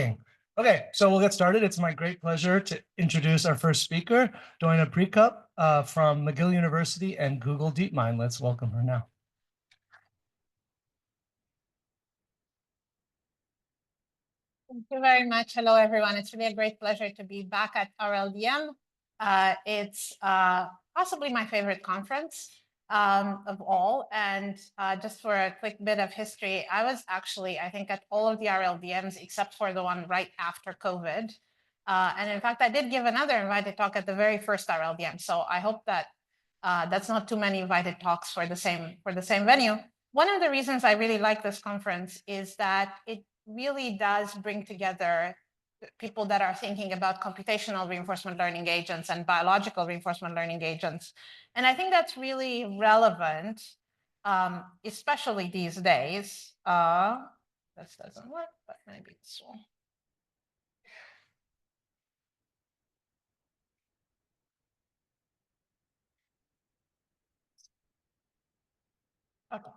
working. Okay, so we'll get started. It's my great pleasure to introduce our first speaker, Doina Precup from McGill University and Google DeepMind. Let's welcome her now. Thank you very much. Hello, everyone. It's really a great pleasure to be back at RLDM. It's possibly my favorite conference of all. And just for a quick bit of history, I was actually, I think, at all of the RLDMs except for the one right after COVID. And in fact, I did give another invited talk at the very first RLDM. So I hope that that's not too many invited talks for the same venue. One of the reasons I really like this conference is that it really does bring together people that are thinking about computational reinforcement learning agents and biological reinforcement learning agents. And I think that's really relevant, especially these days. This doesn't work, but maybe this will. Okay.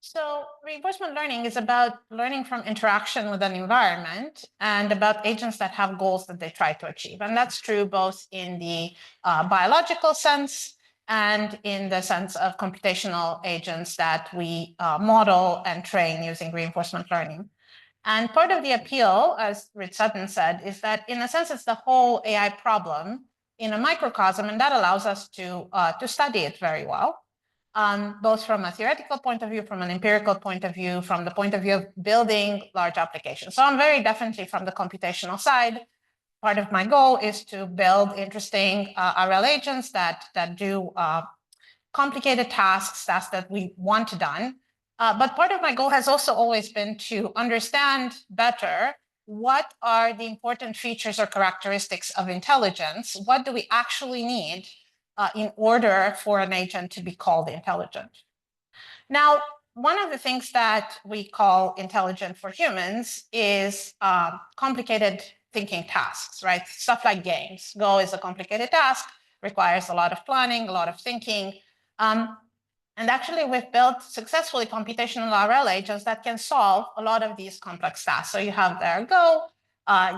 So reinforcement learning is about learning from interaction with an environment and about agents that have goals that they try to achieve. And that's true both in the biological sense and in the sense of computational agents that we model and train using reinforcement learning. And part of the appeal, as Rich Sutton said, is that in a sense, it's the whole AI problem in a microcosm, and that allows us to study it very well. Both from a theoretical point of view, from an empirical point of view, from the point of view of building large applications. So I'm very definitely from the computational side. Part of my goal is to build interesting RL agents that do complicated tasks that we want done. But part of my goal has also always been to understand better what are the important features or characteristics of intelligence. What do we actually need in order for an agent to be called intelligent? Now, one of the things that we call intelligent for humans is complicated thinking tasks, right? Stuff like games. Go is a complicated task, requires a lot of planning, a lot of thinking. And actually, we've built successfully computational RL agents that can solve a lot of these complex tasks. So you have there Go,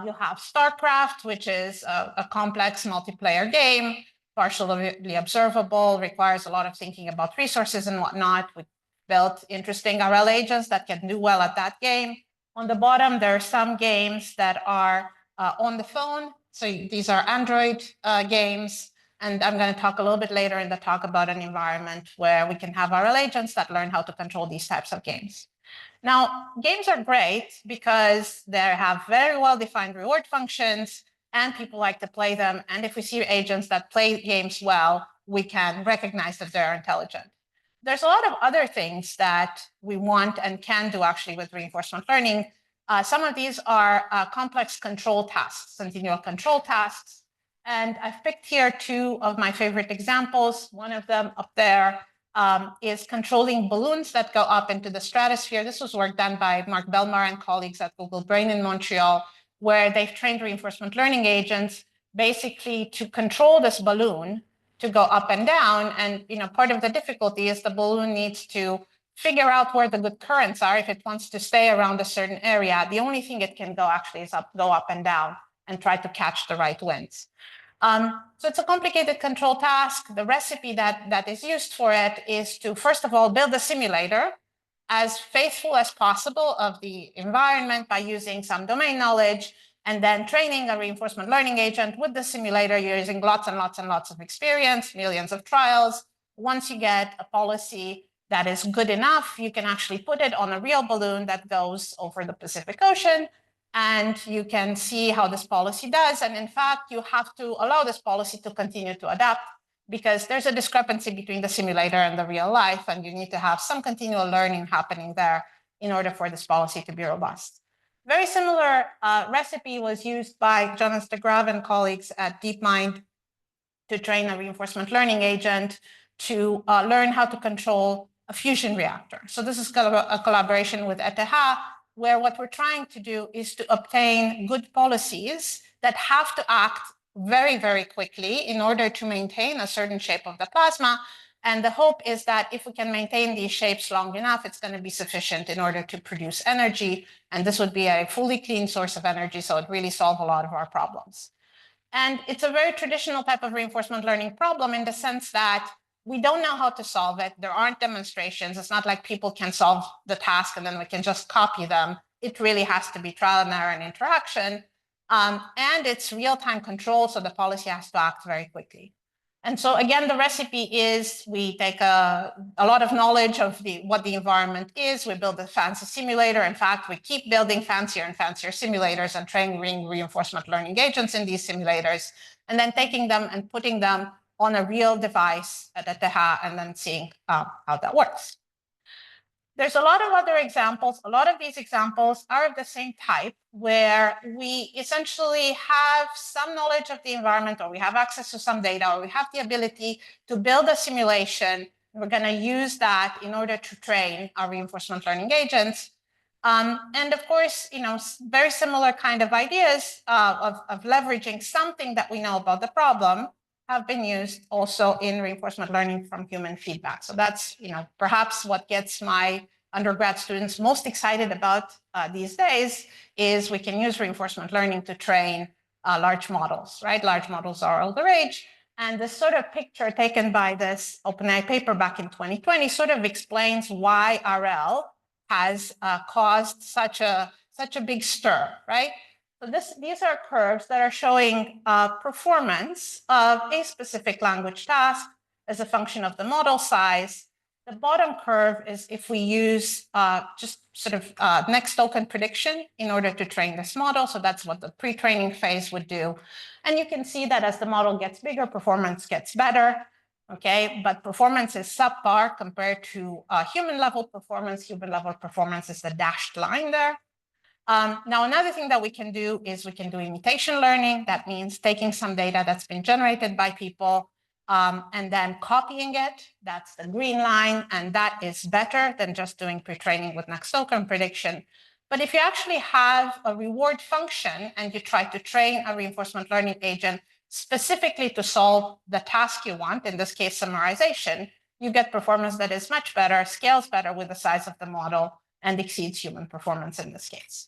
you have StarCraft, which is a complex multiplayer game, partially observable, requires a lot of thinking about resources and whatnot. We built interesting RL agents that can do well at that game. On the bottom, there are some games that are on the phone. So these are Android games. And I'm going to talk a little bit later in the talk about an environment where we can have RL agents that learn how to control these types of games. Now, games are great because they have very well-defined reward functions, and people like to play them. And if we see agents that play games well, we can recognize that they're intelligent. There's a lot of other things that we want and can do actually with reinforcement learning. Some of these are complex control tasks, continual control tasks. And I've picked here two of my favorite examples. One of them up there is controlling balloons that go up into the stratosphere. This was work done by Mark Belmar and colleagues at Google Brain in Montreal, where they've trained reinforcement learning agents basically to control this balloon to go up and down. And part of the difficulty is the balloon needs to figure out where the good currents are if it wants to stay around a certain area. The only thing it can go actually is go up and down and try to catch the right winds. So it's a complicated control task. The recipe that is used for it is to, first of all, build a simulator as faithful as possible of the environment by using some domain knowledge, and then training a reinforcement learning agent with the simulator using lots and lots and lots of experience, millions of trials. Once you get a policy that is good enough, you can actually put it on a real balloon that goes over the Pacific Ocean, and you can see how this policy does. And in fact, you have to allow this policy to continue to adapt because there's a discrepancy between the simulator and the real life, and you need to have some continual learning happening there in order for this policy to be robust. Very similar recipe was used by Jonas de Graaf and colleagues at DeepMind to train a reinforcement learning agent to learn how to control a fusion reactor. So this is a collaboration with ETH, where what we're trying to do is to obtain good policies that have to act very, very quickly in order to maintain a certain shape of the plasma, And the hope is that if we can maintain these shapes long enough, it's going to be sufficient in order to produce energy. And this would be a fully clean source of energy. So it really solves a lot of our problems. And it's a very traditional type of reinforcement learning problem in the sense that we don't know how to solve it. There aren't demonstrations. It's not like people can solve the task and then we can just copy them. It really has to be trial and error and interaction. And it's real-time control, so the policy has to act very quickly. And so again, the recipe is we take a lot of knowledge of what the environment is. We build a fancy simulator. In fact, we keep building fancier and fancier simulators and training reinforcement learning agents in these simulators, and then taking them and putting them on a real device that they have, and then seeing how that works. There's a lot of other examples. A lot of these examples are of the same type, where we essentially have some knowledge of the environment, or we have access to some data, or we have the ability to build a simulation. We're going to use that in order to train our reinforcement learning agents. And of course, very similar kind of ideas of leveraging something that we know about the problem have been used also in reinforcement learning from human feedback. So that's, perhaps what gets my undergrad students most excited about these days is we can use reinforcement learning to train large models, right? Large models are all the rage. And this sort of picture taken by this OpenAI paper back in 2020 sort of explains why RL has caused such a big stir, right? So these are curves that are showing performance of a specific language task as a function of the model size. The bottom curve is if we use just sort of next token prediction in order to train this model. So that's what the pre-training phase would do. And you can see that as the model gets bigger, performance gets better. Okay, but performance is subpar compared to human level performance. Human level performance is the dashed line there. Now, another thing that we can do is we can do imitation learning. That means taking some data that's been generated by people and then copying it. That's the green line, and that is better than just doing pre-training with next token prediction. But if you actually have a reward function and you try to train a reinforcement learning agent specifically to solve the task you want, in this case, summarization, you get performance that is much better, scales better with the size of the model, and exceeds human performance in this case.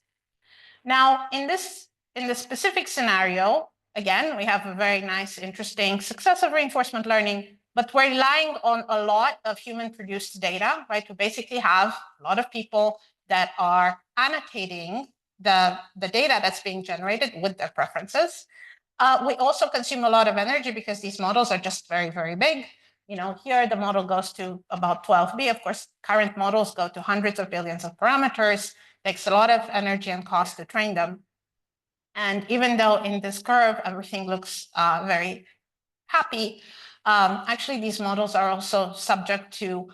Now, in this specific scenario, again, we have a very nice, interesting success of reinforcement learning, but we're relying on a lot of human-produced data, right? We basically have a lot of people that are annotating the data that's being generated with their preferences. We also consume a lot of energy because these models are just very, very big. Here the model goes to about 12B. Of course, current models go to hundreds of billions of parameters. Takes a lot of energy and cost to train them. And even though in this curve, everything looks very happy, actually these models are also subject to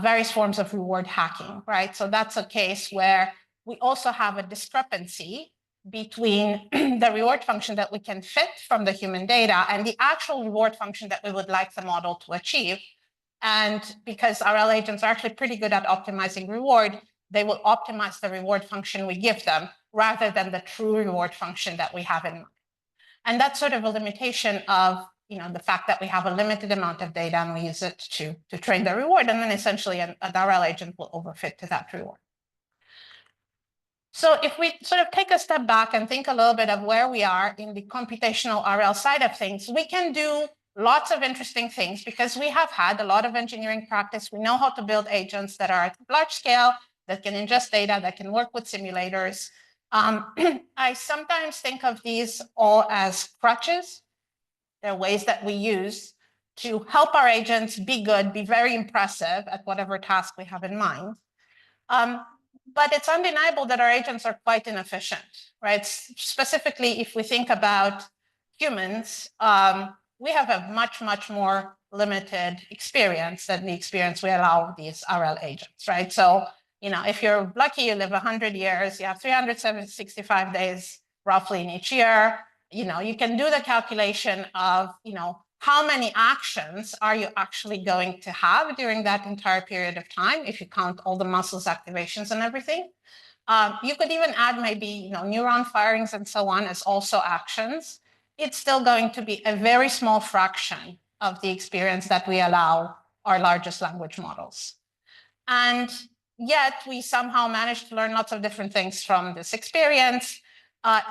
various forms of reward hacking, right? So that's a case where we also have a discrepancy between the reward function that we can fit from the human data and the actual reward function that we would like the model to achieve. And because RL agents are actually pretty good at optimizing reward, they will optimize the reward function we give them rather than the true reward function that we have in mind. And that's sort of a limitation of the fact that we have a limited amount of data and we use it to train the reward, and then essentially an RL agent will overfit to that reward. So if we sort of take a step back and think a little bit of where we are in the computational RL side of things, we can do lots of interesting things because we have had a lot of engineering practice. We know how to build agents that are at large scale, that can ingest data, that can work with simulators. I sometimes think of these all as crutches. They're ways that we use to help our agents be good, be very impressive at whatever task we have in mind. But it's undeniable that our agents are quite inefficient, right? Specifically, if we think about humans, we have a much, much more limited experience than the experience we allow these RL agents, right? So, if you're lucky, you live 100 years, you have 365 days roughly in each year, you can do the calculation of, how many actions are you actually going to have during that entire period of time if you count all the muscles activations and everything. You could even add maybe neuron firings and so on as also actions. It's still going to be a very small fraction of the experience that we allow our largest language models. And yet we somehow managed to learn lots of different things from this experience,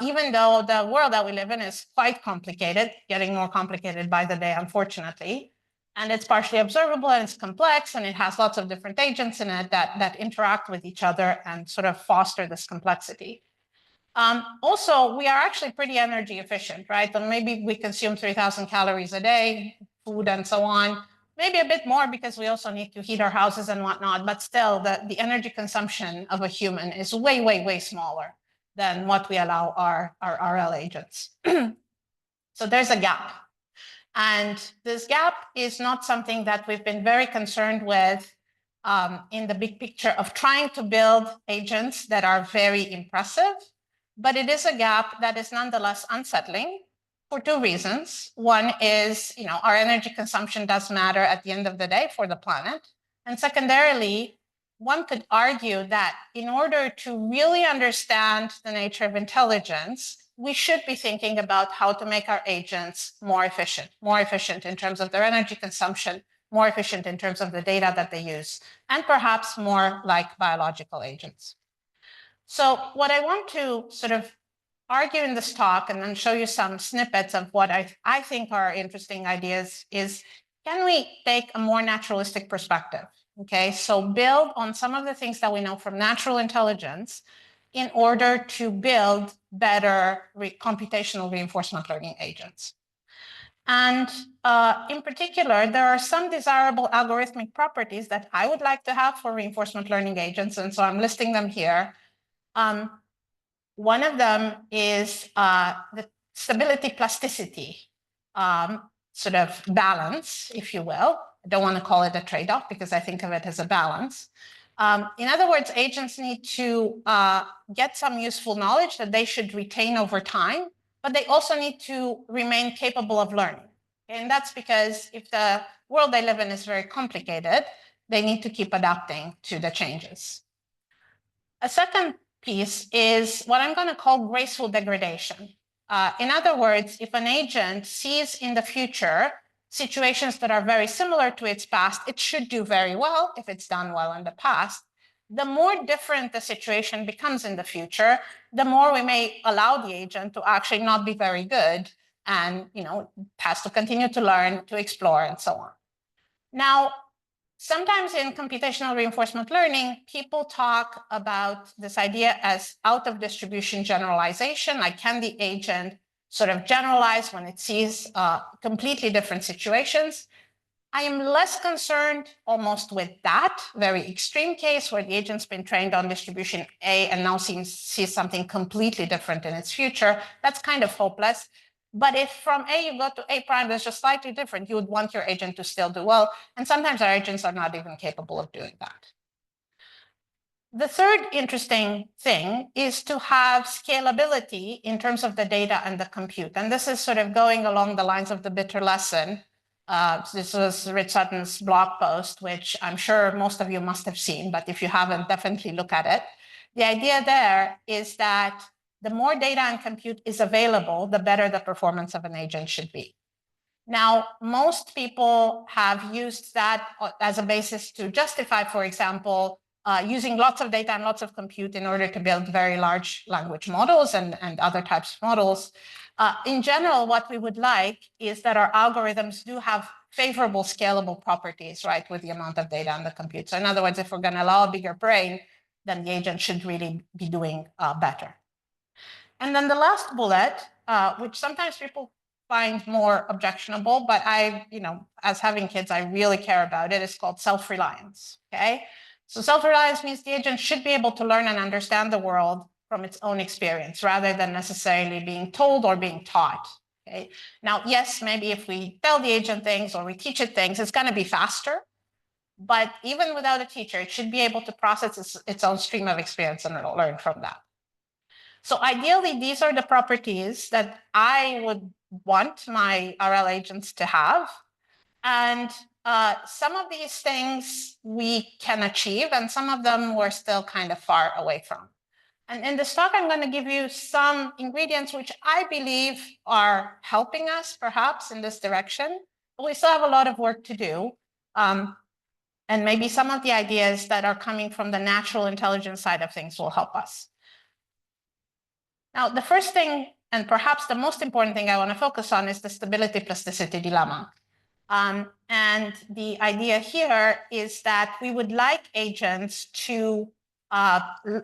even though the world that we live in is quite complicated, getting more complicated by the day, unfortunately. And it's partially observable and it's complex and it has lots of different agents in it that interact with each other and sort of foster this complexity. Also, we are actually pretty energy efficient, right? And maybe we consume 3,000 calories a day, food and so on, maybe a bit more because we also need to heat our houses and whatnot, but still the energy consumption of a human is way, way, way smaller than what we allow our RL agents. So there's a gap. And this gap is not something that we've been very concerned with in the big picture of trying to build agents that are very impressive, but it is a gap that is nonetheless unsettling for two reasons. One is, our energy consumption does matter at the end of the day for the planet. And secondarily, one could argue that in order to really understand the nature of intelligence, we should be thinking about how to make our agents more efficient in terms of their energy consumption, more efficient in terms of the data that they use, and perhaps more like biological agents. So what I want to sort of argue in this talk and then show you some snippets of what I think are interesting ideas is, can we take a more naturalistic perspective? Okay, so build on some of the things that we know from natural intelligence in order to build better computational reinforcement learning agents. And in particular, there are some desirable algorithmic properties that I would like to have for reinforcement learning agents. And so I'm listing them here. One of them is the stability plasticity sort of balance, if you will. I don't want to call it a trade-off because I think of it as a balance. In other words, agents need to get some useful knowledge that they should retain over time, but they also need to remain capable of learning. And that's because if the world they live in is very complicated, they need to keep adapting to the changes. A second piece is what I'm going to call graceful degradation. In other words, if an agent sees in the future situations that are very similar to its past, it should do very well if it's done well in the past. The more different the situation becomes in the future, the more we may allow the agent to actually not be very good and has to continue to learn, to explore, and so on. Now, sometimes in computational reinforcement learning, people talk about this idea as out of distribution generalization, like can the agent sort of generalize when it sees completely different situations. I am less concerned almost with that very extreme case where the agent's been trained on distribution A and now sees something completely different in its future. That's kind of hopeless. But if from A you go to A prime that's just slightly different, you would want your agent to still do well. And sometimes our agents are not even capable of doing that. The third interesting thing is to have scalability in terms of the data and the compute. And this is sort of going along the lines of the bitter lesson. This was Rich Sutton's blog post, which I'm sure most of you must have seen, but if you haven't, definitely look at it. The idea there is that the more data and compute is available, the better the performance of an agent should be. Now, most people have used that as a basis to justify, for example, using lots of data and lots of compute in order to build very large language models and other types of models. In general, what we would like is that our algorithms do have favorable scalable properties, right, with the amount of data and the compute. So in other words, if we're going to allow a bigger brain, then the agent should really be doing better. And then the last bullet, which sometimes people find more objectionable, but as having kids, I really care about it, is called self-reliance, okay? So self-reliance means the agent should be able to learn and understand the world from its own experience rather than necessarily being told or being taught, okay? Now, yes, maybe if we tell the agent things or we teach it things, it's gonna be faster, but even without a teacher, it should be able to process its own stream of experience and learn from that. So ideally, these are the properties that I would want my RL agents to have. And some of these things we can achieve, and some of them we're still kind of far away from. And in this talk, I'm going to give you some ingredients which I believe are helping us, perhaps, in this direction. But we still have a lot of work to do. And maybe some of the ideas that are coming from the natural intelligence side of things will help us. Now, the first thing, and perhaps the most important thing I want to focus on, is the stability plasticity dilemma. And the idea here is that we would like agents to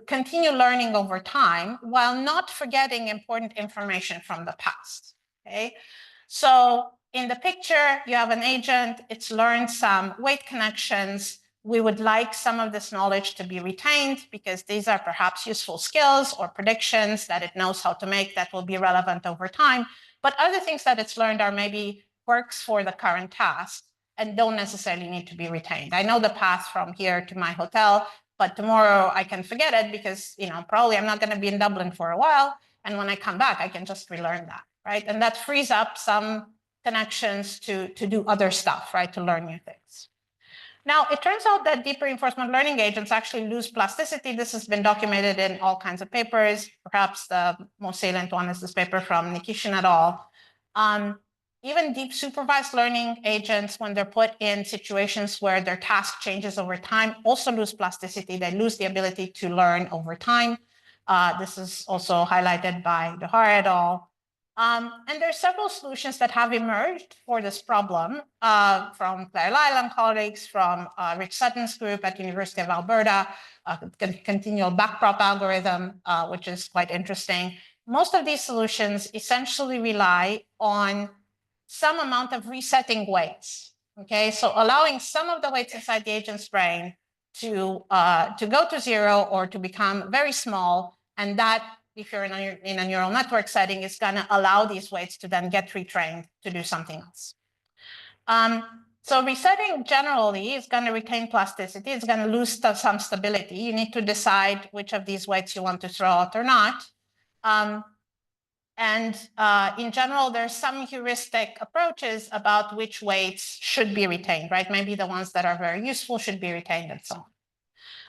continue learning over time while not forgetting important information from the past. Okay, so in the picture, you have an agent, it's learned some weight connections. We would like some of this knowledge to be retained because these are perhaps useful skills or predictions that it knows how to make that will be relevant over time. But other things that it's learned are maybe works for the current task and don't necessarily need to be retained. I know the path from here to my hotel, but tomorrow I can forget it because, probably I'm not going to be in Dublin for a while. And when I come back, I can just relearn that, right? And that frees up some connections to do other stuff, right? To learn new things. Now, it turns out that deep reinforcement learning agents actually lose plasticity. This has been documented in all kinds of papers. Perhaps the most salient one is this paper from Nikishin et al. Even deep supervised learning agents, when they're put in situations where their task changes over time, also lose plasticity. They lose the ability to learn over time. This is also highlighted by Dohar et al. And there are several solutions that have emerged for this problem from Claire Lyle and colleagues, from Rich Sutton's group at University of Alberta, continual backprop algorithm, which is quite interesting. Most of these solutions essentially rely on some amount of resetting weights. Okay, so allowing some of the weights inside the agent's brain to go to zero or to become very small, and that, if you're in a neural network setting, is going to allow these weights to then get retrained to do something else. So resetting generally is going to retain plasticity. It's going to lose some stability. You need to decide which of these weights you want to throw out or not. And in general, there's some heuristic approaches about which weights should be retained, right? Maybe the ones that are very useful should be retained and so on.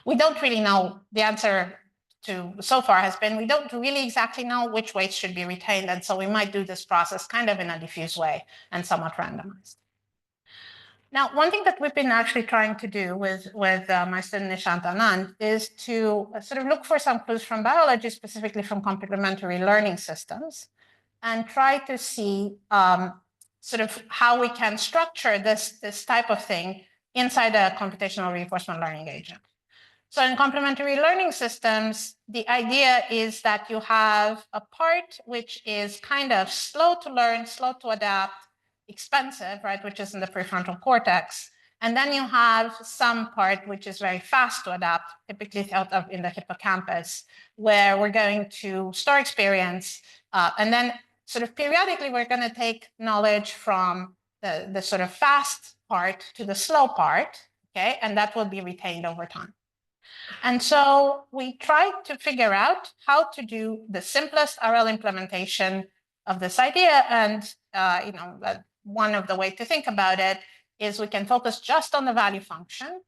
We don't really know. The answer to so far has been we don't really exactly know which weights should be retained. And so we might do this process kind of in a diffuse way and somewhat randomized. Now, one thing that we've been actually trying to do with my student Nishant Anand is to sort of look for some clues from biology, specifically from complementary learning systems, and try to see sort of how we can structure this type of thing inside a computational reinforcement learning agent. So in complementary learning systems, the idea is that you have a part which is kind of slow to learn, slow to adapt, expensive, right, which is in the prefrontal cortex. And then you have some part which is very fast to adapt, typically thought of in the hippocampus, where we're going to store experience. And then sort of periodically, we're going to take knowledge from the sort of fast part to the slow part, okay? And that will be retained over time. And so we tried to figure out how to do the simplest RL implementation of this idea. And one of the ways to think about it is we can focus just on the value function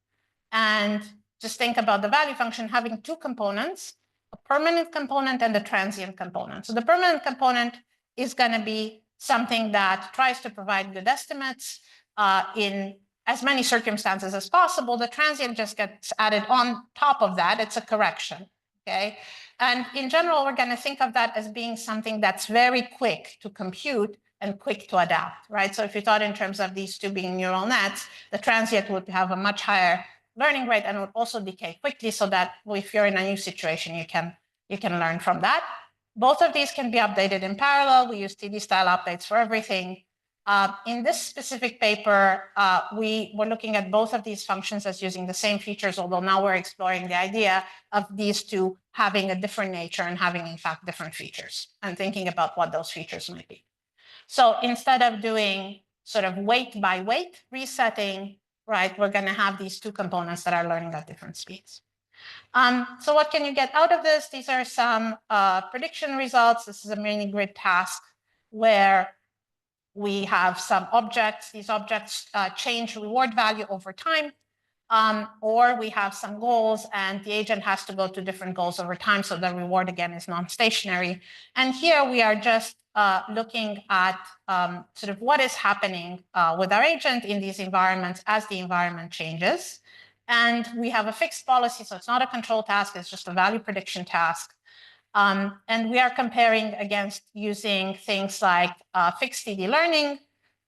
and just think about the value function having two components, a permanent component and a transient component. So the permanent component is going to be something that tries to provide good estimates in as many circumstances as possible. The transient just gets added on top of that. It's a correction, okay? And in general, we're going to think of that as being something that's very quick to compute and quick to adapt, right? So if you thought in terms of these two being neural nets, the transient would have a much higher learning rate and would also decay quickly, so that if you're in a new situation, you can learn from that. Both of these can be updated in parallel. We use TD style updates for everything. In this specific paper, we were looking at both of these functions as using the same features, although now we're exploring the idea of these two having a different nature and having, in fact, different features, and thinking about what those features might be. So instead of doing sort of weight by weight resetting, right, we're going to have these two components that are learning at different speeds. So what can you get out of this? These are some prediction results. This is a mini grid task where we have some objects. These objects change reward value over time, or we have some goals, and the agent has to go to different goals over time, so the reward, again, is non-stationary. And here we are just looking at sort of what is happening with our agent in these environments as the environment changes. And we have a fixed policy, so it's not a control task, it's just a value prediction task. And we are comparing against using things like fixed TD learning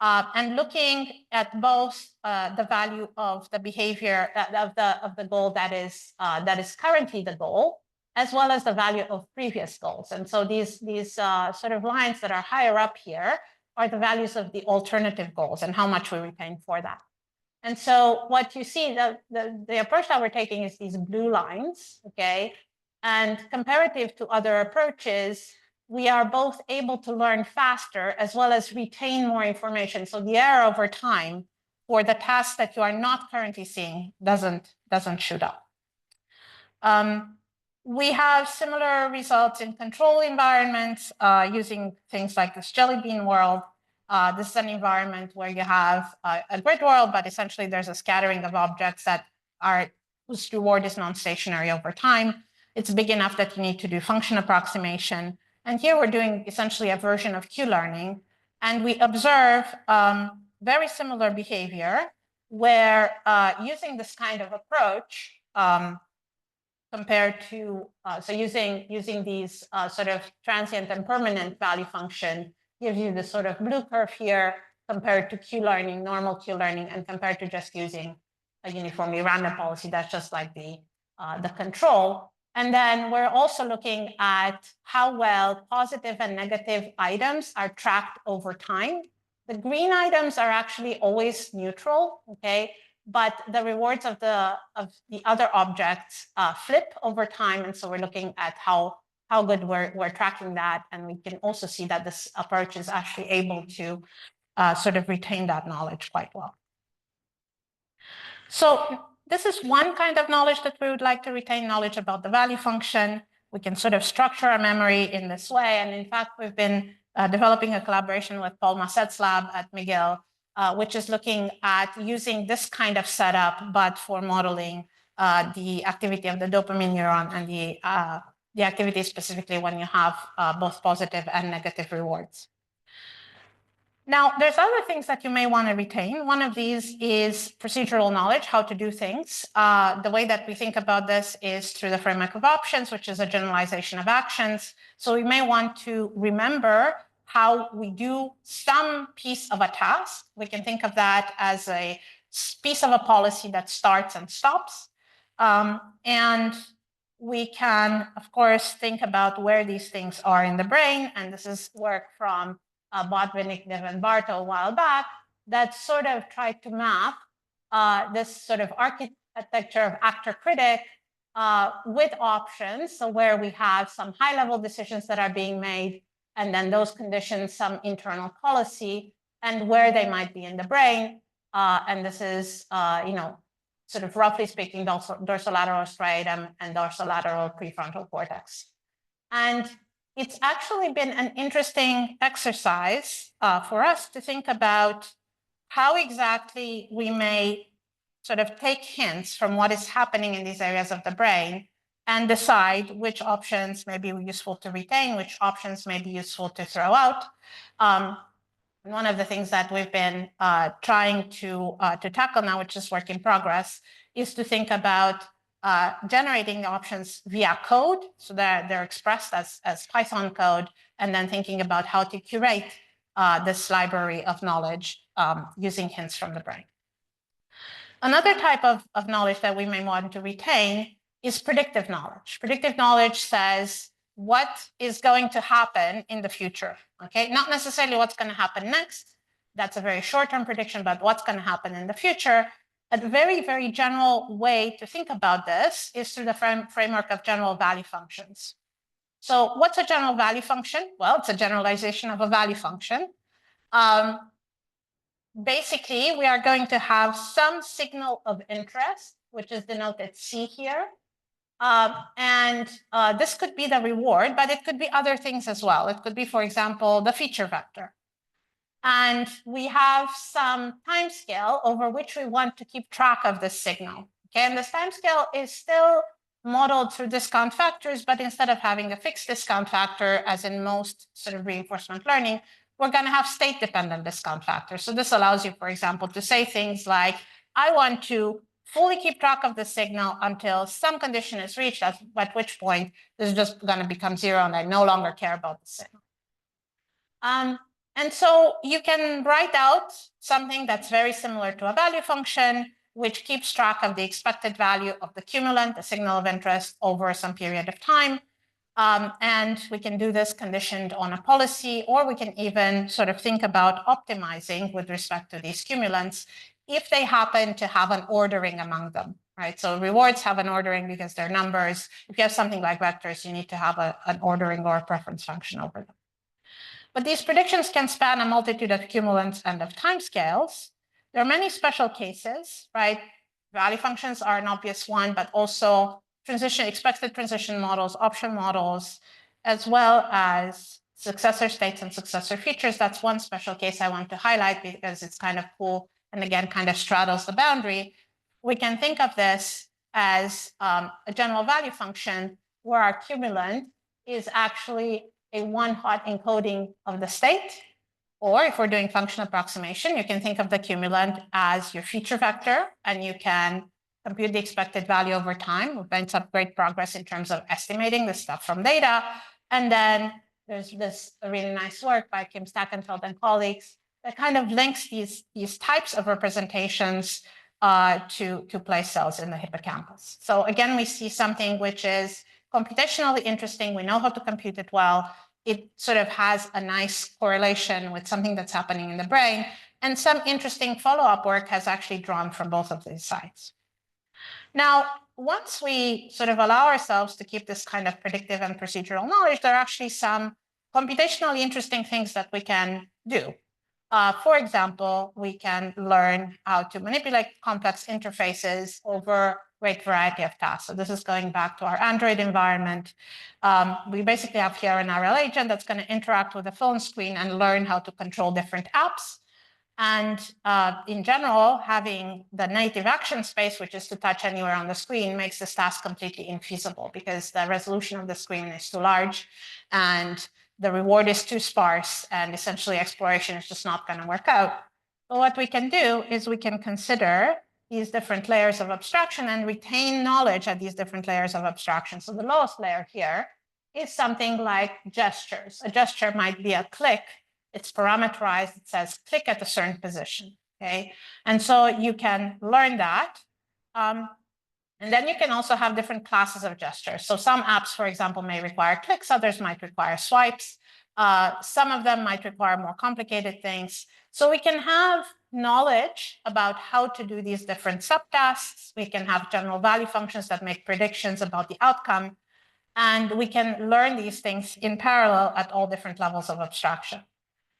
and looking at both the value of the behavior of the goal that is currently the goal, as well as the value of previous goals. And so these sort of lines that are higher up here are the values of the alternative goals and how much we retain for that. And so what you see, the approach that we're taking is these blue lines, okay? And comparative to other approaches, we are both able to learn faster as well as retain more information. So the error over time for the tasks that you are not currently seeing doesn't shoot up. We have similar results in control environments using things like this jelly bean world. This is an environment where you have a grid world, but essentially there's a scattering of objects that are whose reward is non-stationary over time. It's big enough that you need to do function approximation. And here we're doing essentially a version of Q-learning. And we observe very similar behavior where using this kind of approach, compared to, so using these sort of transient and permanent value function gives you this sort of blue curve here compared to Q-learning, normal Q-learning, and compared to just using a uniformly random policy that's just like the control. And then we're also looking at how well positive and negative items are tracked over time. The green items are actually always neutral, okay? But the rewards of the other objects flip over time. And so we're looking at how good we're tracking that. And we can also see that this approach is actually able to sort of retain that knowledge quite well. So this is one kind of knowledge that we would like to retain, knowledge about the value function. We can sort of structure our memory in this way. And in fact, we've been developing a collaboration with Paul Masset's lab at McGill, which is looking at using this kind of setup, but for modeling the activity of the dopamine neuron and the activity specifically when you have both positive and negative rewards. Now, there's other things that you may want to retain. One of these is procedural knowledge, how to do things. The way that we think about this is through the framework of options, which is a generalization of actions. So we may want to remember how we do some piece of a task. We can think of that as a piece of a policy that starts and stops. And we can, of course, think about where these things are in the brain. And this is work from Botvinnik, and Barto a while back that sort of tried to map this sort of architecture of actor-critic with options. So where we have some high-level decisions that are being made, and then those conditions some internal policy, and where they might be in the brain. And this is, sort of roughly speaking, dorsolateral striatum and dorsolateral prefrontal cortex. And it's actually been an interesting exercise for us to think about how exactly we may sort of take hints from what is happening in these areas of the brain and decide which options may be useful to retain, which options may be useful to throw out. One of the things that we've been trying to tackle now, which is work in progress, is to think about generating the options via code, so that they're expressed as Python code, and then thinking about how to curate this library of knowledge using hints from the brain. Another type of knowledge that we may want to retain is predictive knowledge. Predictive knowledge says what is going to happen in the future, okay? Not necessarily what's going to happen next. That's a very short-term prediction, but what's going to happen in the future. A very, very general way to think about this is through the framework of general value functions. So what's a general value function? Well, it's a generalization of a value function. Basically, we are going to have some signal of interest, which is denoted C here. This could be the reward, but it could be other things as well. It could be, for example, the feature vector. And we have some time scale over which we want to keep track of this signal. Okay, and this time scale is still modeled through discount factors, but instead of having a fixed discount factor, as in most sort of reinforcement learning, we're going to have state-dependent discount factors. So this allows you, for example, to say things like, I want to fully keep track of the signal until some condition is reached, at which point this is just going to become zero and I no longer care about the signal. And so you can write out something that's very similar to a value function, which keeps track of the expected value of the cumulant, the signal of interest, over some period of time. And we can do this conditioned on a policy, or we can even sort of think about optimizing with respect to these cumulants if they happen to have an ordering among them, right? So rewards have an ordering because they're numbers. If you have something like vectors, you need to have an ordering or a preference function over them. But these predictions can span a multitude of cumulants and of timescales. There are many special cases, right? Value functions are an obvious one, but also expected transition models, option models, as well as successor states and successor features. That's one special case I want to highlight because it's kind of cool and again, kind of straddles the boundary. We can think of this as a general value function where our cumulant is actually a one-hot encoding of the state. Or if we're doing function approximation, you can think of the cumulant as your feature vector, and you can compute the expected value over time. We've made some great progress in terms of estimating this stuff from data. And then there's this really nice work by Kim Stackenfeld and colleagues that kind of links these types of representations to place cells in the hippocampus. So again, we see something which is computationally interesting. We know how to compute it well. It sort of has a nice correlation with something that's happening in the brain. And some interesting follow-up work has actually drawn from both of these sides. Now, once we sort of allow ourselves to keep this kind of predictive and procedural knowledge, there are actually some computationally interesting things that we can do. For example, we can learn how to manipulate complex interfaces over a great variety of tasks. So this is going back to our Android environment. We basically have here an RL agent that's going to interact with the phone screen and learn how to control different apps. And in general, having the native action space, which is to touch anywhere on the screen, makes this task completely infeasible because the resolution of the screen is too large and the reward is too sparse, and essentially exploration is just not going to work out. But what we can do is we can consider these different layers of abstraction and retain knowledge at these different layers of abstraction. So the lowest layer here is something like gestures. A gesture might be a click. It's parameterized. It says click at a certain position, okay? And so you can learn that. And then you can also have different classes of gestures. So some apps, for example, may require clicks. Others might require swipes. Some of them might require more complicated things. So we can have knowledge about how to do these different subtasks. We can have general value functions that make predictions about the outcome. And we can learn these things in parallel at all different levels of abstraction.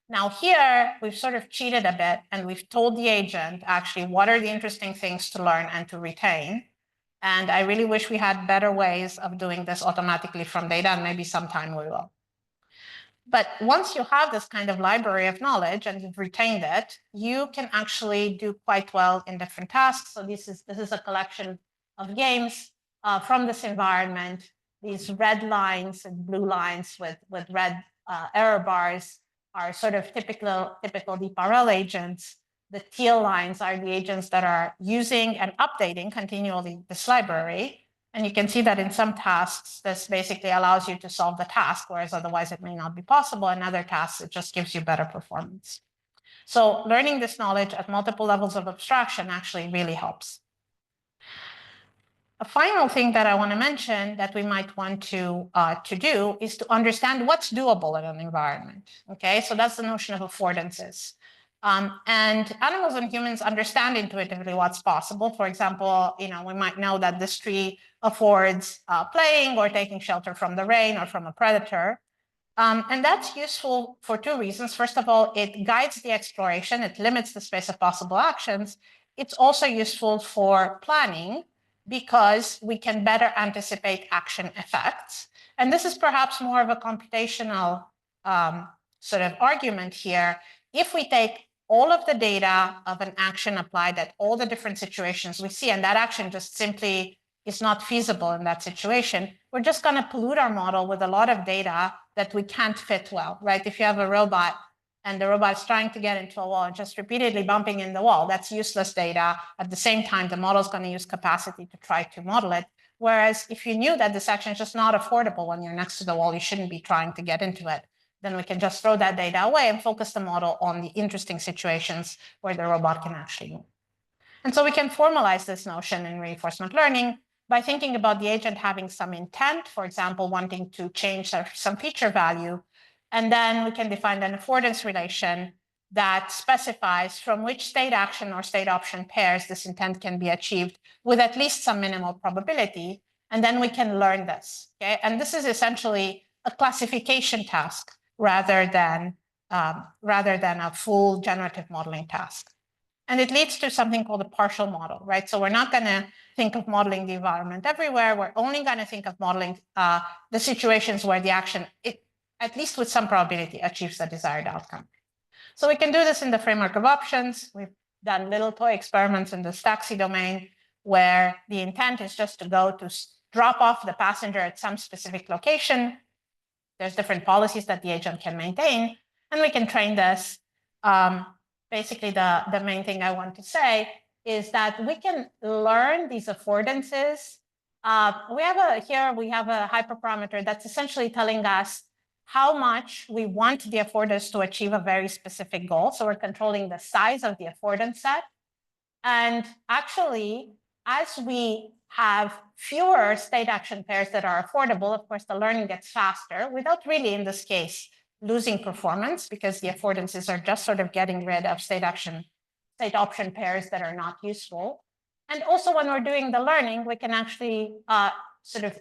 Now here, we've sort of cheated a bit, and we've told the agent actually what are the interesting things to learn and to retain. And I really wish we had better ways of doing this automatically from data, and maybe sometime we will. But once you have this kind of library of knowledge and you've retained it, you can actually do quite well in different tasks. So this is a collection of games from this environment. These red lines and blue lines with red error bars are sort of typical deep RL agents. The teal lines are the agents that are using and updating continually this library. And you can see that in some tasks, this basically allows you to solve the task, whereas otherwise it may not be possible. In other tasks, it just gives you better performance. So learning this knowledge at multiple levels of abstraction actually really helps. A final thing that I want to mention that we might want to do is to understand what's doable in an environment. Okay, so that's the notion of affordances. And animals and humans understand intuitively what's possible. For example, we might know that this tree affords playing or taking shelter from the rain or from a predator. And that's useful for two reasons. First of all, it guides the exploration. It limits the space of possible actions. It's also useful for planning because we can better anticipate action effects. And this is perhaps more of a computational sort of argument here. If we take all of the data of an action applied at all the different situations we see, and that action just simply is not feasible in that situation. We're just going to pollute our model with a lot of data that we can't fit well, right? If you have a robot and the robot's trying to get into a wall and just repeatedly bumping in the wall, that's useless data. At the same time, the model's going to use capacity to try to model it. Whereas if you knew that this action is just not affordable when you're next to the wall, you shouldn't be trying to get into it. Then we can just throw that data away and focus the model on the interesting situations where the robot can actually move. And so we can formalize this notion in reinforcement learning by thinking about the agent having some intent, for example, wanting to change some feature value. And then we can define an affordance relation that specifies from which state action or state option pairs this intent can be achieved with at least some minimal probability. And then we can learn this. Okay? And this is essentially a classification task rather than a full generative modeling task. And it leads to something called a partial model, right? So we're not going to think of modeling the environment everywhere. We're only going to think of modeling the situations where the action, at least with some probability, achieves the desired outcome. So we can do this in the framework of options. We've done little toy experiments in the taxi domain where the intent is just to go to drop off the passenger at some specific location. There's different policies that the agent can maintain, and we can train this. Basically, the main thing I want to say is that we can learn these affordances. We have a hyperparameter that's essentially telling us how much we want the affordance to achieve a very specific goal. So we're controlling the size of the affordance set. And actually, as we have fewer state action pairs that are affordable, of course, the learning gets faster without really, in this case, losing performance, because the affordances are just sort of getting rid of state option pairs that are not useful. And also when we're doing the learning, we can actually sort of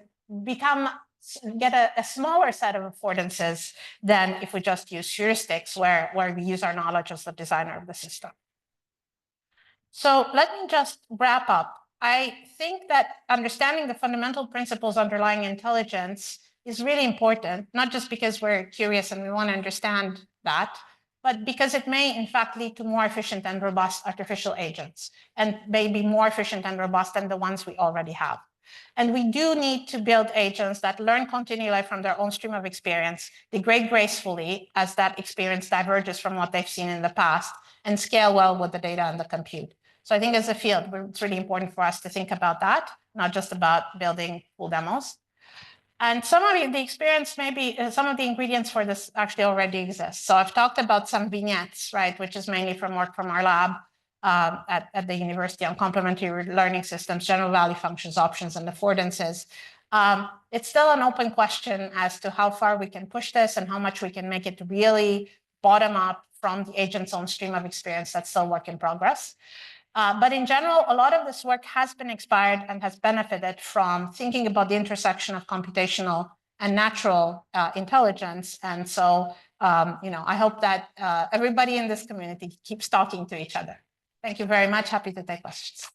get a smaller set of affordances than if we just use heuristics where we use our knowledge as the designer of the system. So let me just wrap up. I think that understanding the fundamental principles underlying intelligence is really important, not just because we're curious and we want to understand that, but because it may in fact lead to more efficient and robust artificial agents, and maybe more efficient and robust than the ones we already have. And we do need to build agents that learn continually from their own stream of experience, degrade gracefully as that experience diverges from what they've seen in the past, and scale well with the data and the compute. So I think as a field, it's really important for us to think about that, not just about building full demos. And some of the experience, maybe some of the ingredients for this actually already exist. So I've talked about some vignettes, right, which is mainly from work from our lab at the university on complementary learning systems, general value functions, options, and affordances. It's still an open question as to how far we can push this and how much we can make it really bottom up from the agent's own stream of experience. That's still work in progress. But in general, a lot of this work has been inspired and has benefited from thinking about the intersection of computational and natural intelligence. And so, I hope that everybody in this community keeps talking to each other. Thank you very much. Happy to take questions.